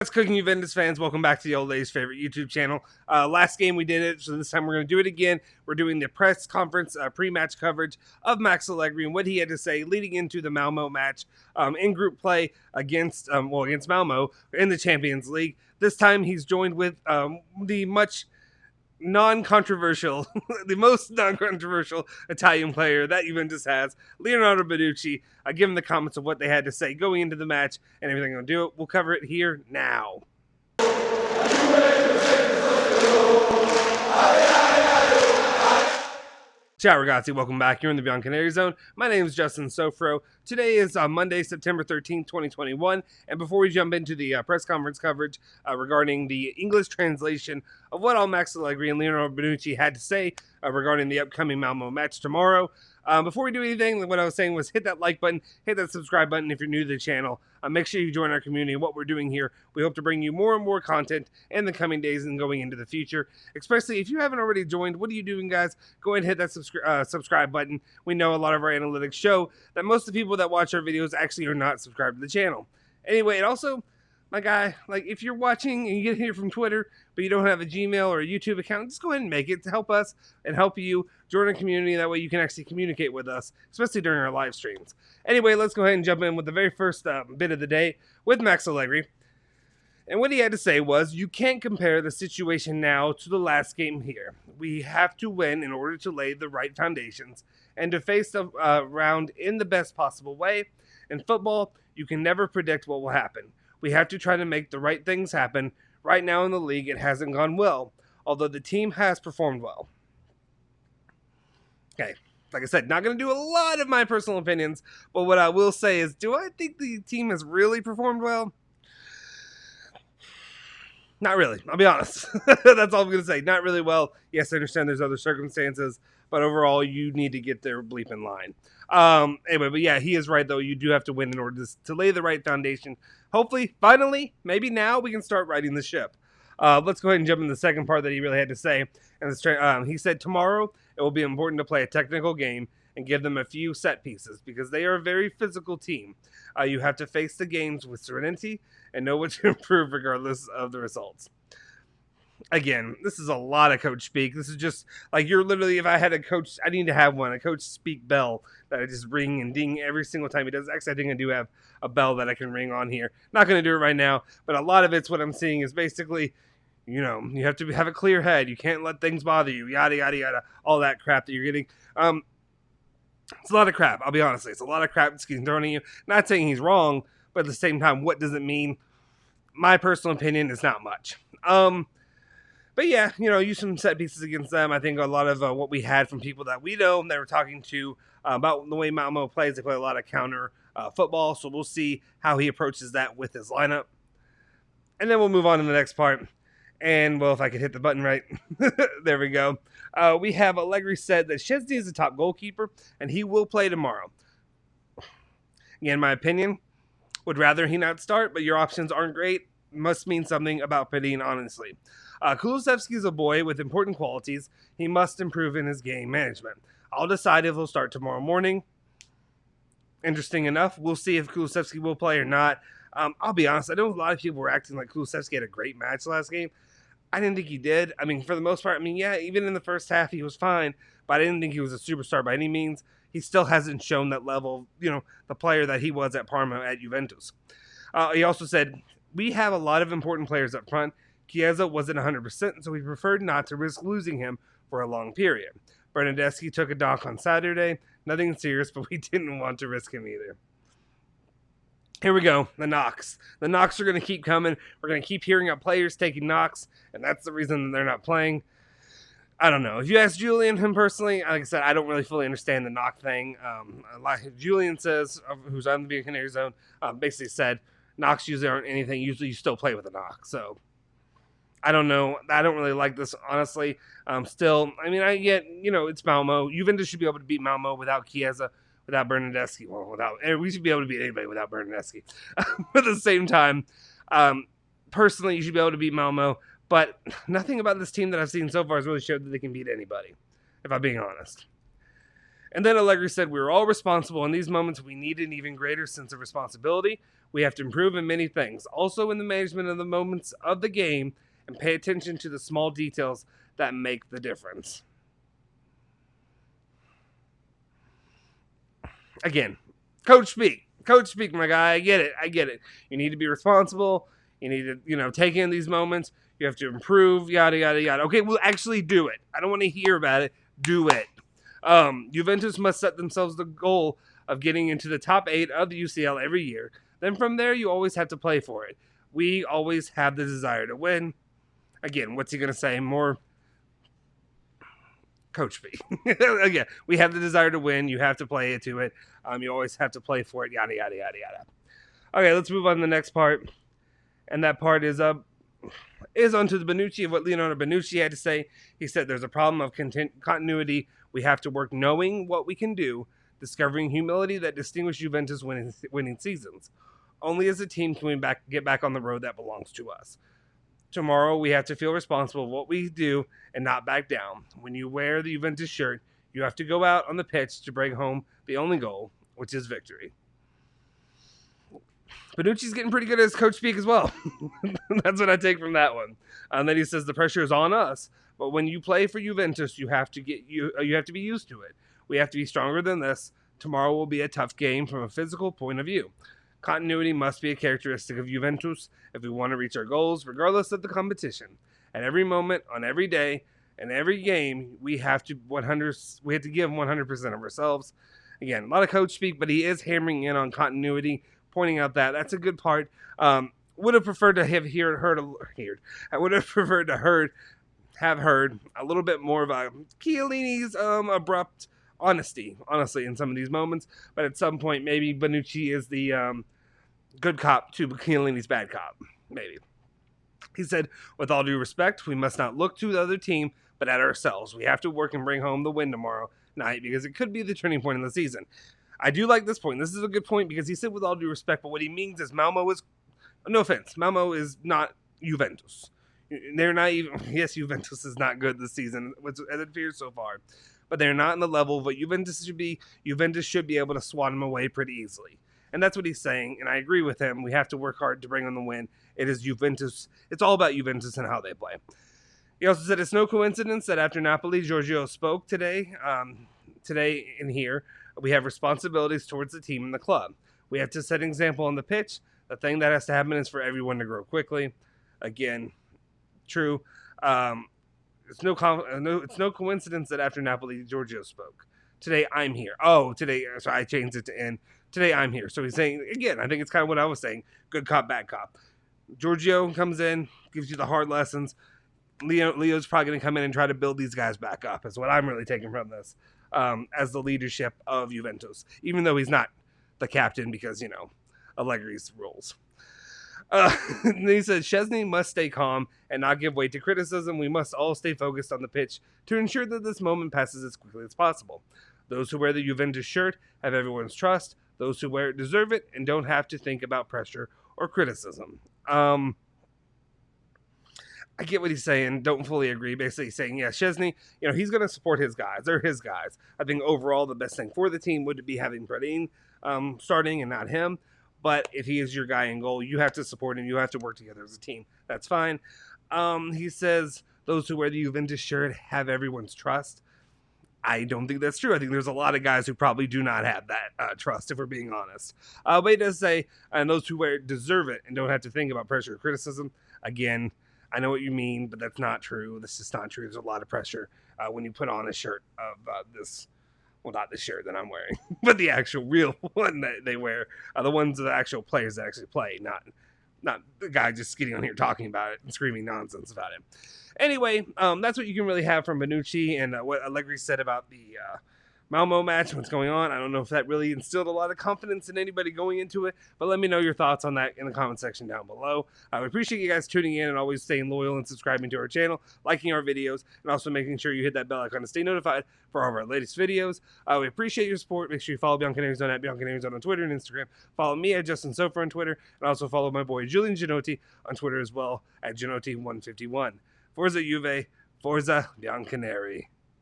What's cooking, Juventus fans? Welcome back to the old lady's favorite YouTube channel. Last game we did it, so this time we're going to do it again. We're doing the press conference pre-match coverage of Max Allegri and what he had to say leading into the Malmo match in group play against Malmo in the Champions League. This time he's joined with the much non-controversial, the most non-controversial Italian player that Juventus has, Leonardo Bonucci, giving the comments of what they had to say going into the match and everything. I'll do it. We'll cover it here now. Ciao ragazzi, welcome back. You're in the Bianconeri zone. My name is Justin Sofro. Today is Monday, September 13th, 2021. And before we jump into the press conference coverage regarding the English translation of what all Max Allegri and Leonardo Bonucci had to say regarding the upcoming Malmo match tomorrow, before we do anything, what I was saying was hit that like button, hit that subscribe button if you're new to the channel. Make sure you join our community. What we're doing here, we hope to bring you more and more content in the coming days and going into the future. Especially if you haven't already joined, what are you doing, guys? Go ahead and hit that subscribe button. We know a lot of our analytics show that most of the people that watch our videos actually are not subscribed to the channel. Anyway, and also, my guy, like if you're watching and you get here from Twitter, but you don't have a Gmail or a YouTube account, just go ahead and make it to help us and help you join a community. That way you can actually communicate with us, especially during our live streams. Anyway, let's go ahead and jump in with the very first bit of the day with Max Allegri. And what he had to say was, you can't compare the situation now to the last game here. We have to win in order to lay the right foundations and to face the round in the best possible way. In football, you can never predict what will happen. We have to try to make the right things happen. Right now in the league, it hasn't gone well, although the team has performed well. Okay, like I said, not going to do a lot of my personal opinions, but what I will say is, do I think the team has really performed well? Not really. I'll be honest. That's all I'm going to say. Not really well. Yes, I understand there's other circumstances, but overall, you need to get their bleep in line. Anyway, but yeah, he is right, though. You do have to win in order to lay the right foundation. Hopefully, finally, maybe now we can start riding the ship. Let's go ahead and jump into the second part that he really had to say. And he said, tomorrow, it will be important to play a technical game and give them a few set pieces because they are a very physical team. You have to face the games with serenity and know what to improve regardless of the results. Again, this is a lot of coach speak. This is just like you're literally, if I had a coach, I need to have one, a coach speak bell that I just ring and ding every single time he does. Actually, I think I do have a bell that I can ring on here. Not going to do it right now, but a lot of it's what I'm seeing is basically, you know, you have to have a clear head. You can't let things bother you, yada, yada, yada, all that crap that you're getting. It's a lot of crap. I'll be honest. It's a lot of crap that's getting thrown at you. Not saying he's wrong, but at the same time, what does it mean? My personal opinion is not much. But yeah, you know, use some set pieces against them. I think a lot of what we had from people that we know that were talking to about the way Malmo plays, they play a lot of counter football. So we'll see how he approaches that with his lineup. And then we'll move on to the next part. And, well, if I could hit the button right, there we go. We have Allegri said that Szczesny is the top goalkeeper, and he will play tomorrow. Again, my opinion, would rather he not start, but your options aren't great. Must mean something about Pedin, honestly. Kulusevski is a boy with important qualities. He must improve in his game management. I'll decide if he'll start tomorrow morning. Interesting enough. We'll see if Kulusevski will play or not. I'll be honest. I know a lot of people were acting like Kulusevski had a great match last game. I didn't think he did. I mean, for the most part, I mean, yeah, even in the first half, he was fine, but I didn't think he was a superstar by any means. He still hasn't shown that level, you know, the player that he was at Parma at Juventus. He also said, we have a lot of important players up front. Chiesa wasn't 100%, so we preferred not to risk losing him for a long period. Bernardeschi took a knock on Saturday. Nothing serious, but we didn't want to risk him either. Here we go, the knocks. The knocks are going to keep coming. We're going to keep hearing about players taking knocks, and that's the reason they're not playing. I don't know. If you ask Julian, him personally, like I said, I don't really fully understand the knock thing. Like Julian says, who's on the Bianconeri zone, basically said, knocks usually aren't anything. Usually you still play with a knock. So, I don't know. I don't really like this, honestly. Still, I mean, I get, you know, it's Malmo. Juventus should be able to beat Malmo without Chiesa. Without Bernardeschi, well, we should be able to beat anybody without Bernardeschi. But at the same time, personally, you should be able to beat Malmo. But nothing about this team that I've seen so far has really showed that they can beat anybody, if I'm being honest. And then Allegri said, we were all responsible. In these moments, we need an even greater sense of responsibility. We have to improve in many things, also in the management of the moments of the game, and pay attention to the small details that make the difference. Again, coach speak. Coach speak, my guy. I get it. You need to be responsible. You need to, take in these moments. You have to improve, yada, yada, yada. Okay, well, actually do it. I don't want to hear about it. Do it. Juventus must set themselves the goal of getting into the top 8 of the UCL every year. Then from there, you always have to play for it. We always have the desire to win. Again, what's he going to say? More coach speak. Again, we have the desire to win. You have to play it to it. You always have to play for it, yada, yada, yada, yada. Okay, let's move on to the next part. And that part is onto the Bonucci, of what Leonardo Bonucci had to say. He said there's a problem of continuity. We have to work knowing what we can do, discovering humility that distinguishes Juventus winning seasons. Only as a team can we get back on the road that belongs to us. Tomorrow, we have to feel responsible for what we do and not back down. When you wear the Juventus shirt, you have to go out on the pitch to bring home the only goal, which is victory. Bonucci's getting pretty good at his coach speak as well. That's what I take from that one. And then he says the pressure is on us, but when you play for Juventus, you have to be used to it. We have to be stronger than this. Tomorrow will be a tough game from a physical point of view. Continuity must be a characteristic of Juventus if we want to reach our goals, regardless of the competition. At every moment, on every day, and every game, we have to give 100% of ourselves. Again, a lot of coach speak, but he is hammering in on continuity, pointing out that that's a good part. Would have preferred to have heard a little bit more of a Chiellini's abrupt honesty, honestly, in some of these moments. But at some point, maybe Bonucci is the good cop to Chiellini's bad cop. Maybe. He said, with all due respect, we must not look to the other team, but at ourselves. We have to work and bring home the win tomorrow night because it could be the turning point in the season. I do like this point. This is a good point because he said with all due respect, but what he means is Malmo is, no offense, Malmo is not Juventus. They're not even, yes, Juventus is not good this season, as it appears so far, but they're not in the level of what Juventus should be. Juventus should be able to swat them away pretty easily. And that's what he's saying, and I agree with him. We have to work hard to bring on the win. It is Juventus. It's all about Juventus and how they play. He also said it's no coincidence that after Napoli, Giorgio spoke today in here, we have responsibilities towards the team and the club. We have to set an example on the pitch. The thing that has to happen is for everyone to grow quickly. Again, true. It's no coincidence that after Napoli, Giorgio spoke. Today, I'm here. Oh, today, so I changed it to end. Today, I'm here. So he's saying, again, I think it's kind of what I was saying. Good cop, bad cop. Giorgio comes in, gives you the hard lessons. Leo's probably going to come in and try to build these guys back up, is what I'm really taking from this, as the leadership of Juventus, even though he's not the captain because, Allegri's rules. Then he said, Szczesny must stay calm and not give way to criticism. We must all stay focused on the pitch to ensure that this moment passes as quickly as possible. Those who wear the Juventus shirt have everyone's trust. Those who wear it deserve it and don't have to think about pressure or criticism. I get what he's saying. Don't fully agree. Basically saying, yeah, Szczesny, he's going to support his guys. They're his guys. I think overall the best thing for the team would be having Pradine starting and not him. But if he is your guy in goal, you have to support him. You have to work together as a team. That's fine. He says those who wear the Juventus shirt have everyone's trust. I don't think that's true. I think there's a lot of guys who probably do not have that trust, if we're being honest. But he does say, and those who wear it deserve it and don't have to think about pressure or criticism. Again, I know what you mean, but that's not true. This is not true. There's a lot of pressure when you put on a shirt of this. Well, not the shirt that I'm wearing, but the actual real one that they wear. The ones of the actual players that actually play, not the guy just getting on here talking about it and screaming nonsense about it. Anyway, that's what you can really have from Bonucci and what Allegri said about the Malmo match, what's going on. I don't know if that really instilled a lot of confidence in anybody going into it, but let me know your thoughts on that in the comment section down below. I would appreciate you guys tuning in and always staying loyal and subscribing to our channel, liking our videos, and also making sure you hit that bell icon to stay notified for all of our latest videos. We appreciate your support. Make sure you follow Bianconerizone at Bianconerizone on Twitter and Instagram. Follow me at Justin Sofer on Twitter, and also follow my boy Julian Genotti on Twitter as well at Genotti151. Forza Juve, Forza Bianconeri.